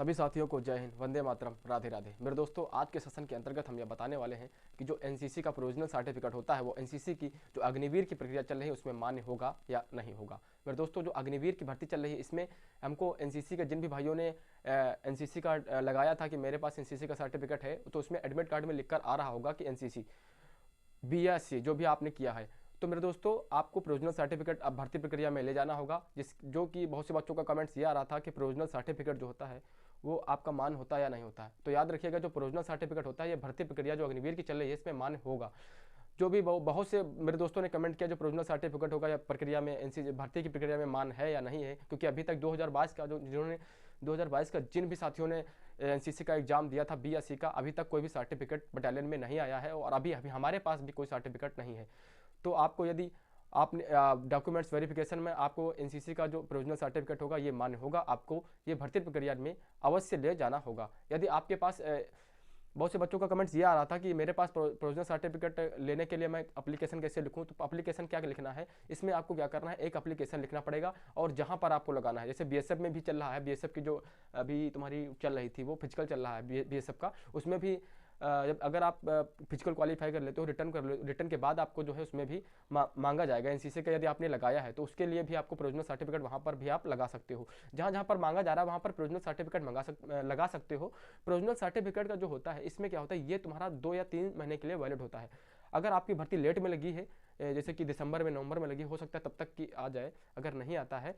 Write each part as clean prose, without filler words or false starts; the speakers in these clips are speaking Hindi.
सभी साथियों को जय हिंद, वंदे मातरम, राधे राधे। मेरे दोस्तों, आज के सेशन के अंतर्गत हम यह बताने वाले हैं कि जो एनसीसी का प्रोविजनल सर्टिफिकेट होता है वो एनसीसी की जो अग्निवीर की प्रक्रिया चल रही है उसमें मान्य होगा या नहीं होगा। मेरे दोस्तों, जो अग्निवीर की भर्ती चल रही है इसमें हमको एनसीसी के जिन भी भाइयों ने एनसीसी का लगाया था कि मेरे पास एनसीसी का सर्टिफिकेट है, तो उसमें एडमिट कार्ड में लिखकर आ रहा होगा कि एनसीसी बीएससी जो भी आपने किया है। तो मेरे दोस्तों, आपको प्रोविजनल सर्टिफिकेट अब भर्ती प्रक्रिया में ले जाना होगा, जो कि बहुत से बच्चों का कमेंट्स ये आ रहा था कि प्रोविजनल सर्टिफिकेट जो होता है वो आपका मान होता है या नहीं होता है। तो याद रखिएगा, जो प्रोविजनल सर्टिफिकेट होता है ये भर्ती प्रक्रिया जो अग्निवीर की चल रही है इसमें मान्य होगा। जो भी बहुत से मेरे दोस्तों ने कमेंट किया जो प्रोविजनल सर्टिफिकेट होगा या प्रक्रिया में एनसीसी भर्ती की प्रक्रिया में मान है या नहीं है, क्योंकि अभी तक 2022 का जिन्होंने 2022 का जिन भी साथियों ने एनसीसी का एग्जाम दिया था बीएससी का, अभी तक कोई भी सर्टिफिकेट बटालियन में नहीं आया है और अभी हमारे पास भी कोई सर्टिफिकेट नहीं है। तो आपको यदि आपने डॉक्यूमेंट्स वेरिफिकेशन में आपको एनसीसी का जो प्रोविजनल सर्टिफिकेट होगा ये मान्य होगा, आपको ये भर्ती प्रक्रिया में अवश्य ले जाना होगा। यदि आपके पास बहुत से बच्चों का कमेंट्स ये आ रहा था कि मेरे पास प्रोविजनल सर्टिफिकेट लेने के लिए मैं एप्लीकेशन कैसे लिखूं, तो एप्लीकेशन क्या लिखना है, इसमें आपको क्या करना है, एक एप्लीकेशन लिखना पड़ेगा और जहां पर आपको लगाना है, जैसे बीएसएफ में भी चल रहा है, बीएसएफ की जो अभी तुम्हारी चल रही थी वो फिजिकल चल रहा है बीएसएफ का, उसमें भी अगर आप फिजिकल क्वालिफाई कर लेते हो, रिटर्न के बाद आपको जो है उसमें भी मांगा जाएगा एनसीसी का। यदि आपने लगाया है तो उसके लिए भी आपको प्रोविजनल सर्टिफिकेट वहां पर भी आप लगा सकते हो। जहां जहां पर मांगा जा रहा है वहां पर प्रोविजनल सर्टिफिकेट लगा सकते हो। प्रोविजनल सर्टिफिकेट का जो होता है इसमें क्या होता है, ये तुम्हारा 2 या 3 महीने के लिए वैलिड होता है। अगर आपकी भर्ती लेट में लगी है, जैसे कि दिसंबर में नवंबर में लगी, हो सकता है तब तक की आ जाए। अगर नहीं आता है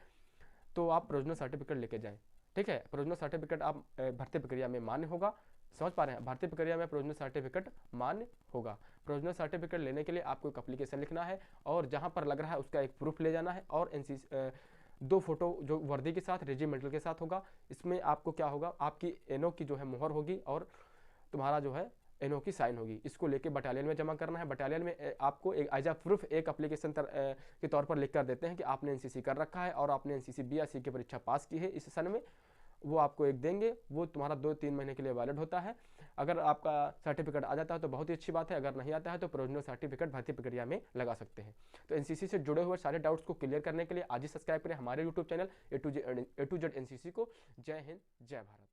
तो आप प्रोविजनल सर्टिफिकेट लेके जाएं। ठीक है, प्रोविजनल सर्टिफिकेट आप भर्ती प्रक्रिया में मान्य होगा। समझ पा रहे हैं, भर्ती प्रक्रिया में प्रोविजनल सर्टिफिकेट मान्य होगा। प्रोविजनल सर्टिफिकेट लेने के लिए आपको एक एप्लीकेशन लिखना है और जहां पर लग रहा है उसका एक प्रूफ ले जाना है और एनसीसी 2 फोटो जो वर्दी के साथ रेजिमेंटल के साथ होगा। इसमें आपको क्या होगा, आपकी एनओ की जो है मुहर होगी और तुम्हारा जो है एनओ की साइन होगी। इसको लेके बटालियन में जमा करना है। बटालियन में आपको एक एज अ प्रूफ एक एप्लीकेशन के तौर पर लिख कर देते हैं कि आपने एनसीसी कर रखा है और आपने एनसीसी बीएससी की परीक्षा पास की है इस सन में। वो आपको एक देंगे, वो तुम्हारा 2-3 महीने के लिए वैलिड होता है। अगर आपका सर्टिफिकेट आ जाता है तो बहुत ही अच्छी बात है, अगर नहीं आता है तो प्रोविजनल सर्टिफिकेट भर्ती प्रक्रिया में लगा सकते हैं। तो एनसीसी से जुड़े हुए सारे डाउट्स को क्लियर करने के लिए आज ही सब्सक्राइब करें हमारे YouTube channel A to Z NCC को। जय हिंद, जय भारत।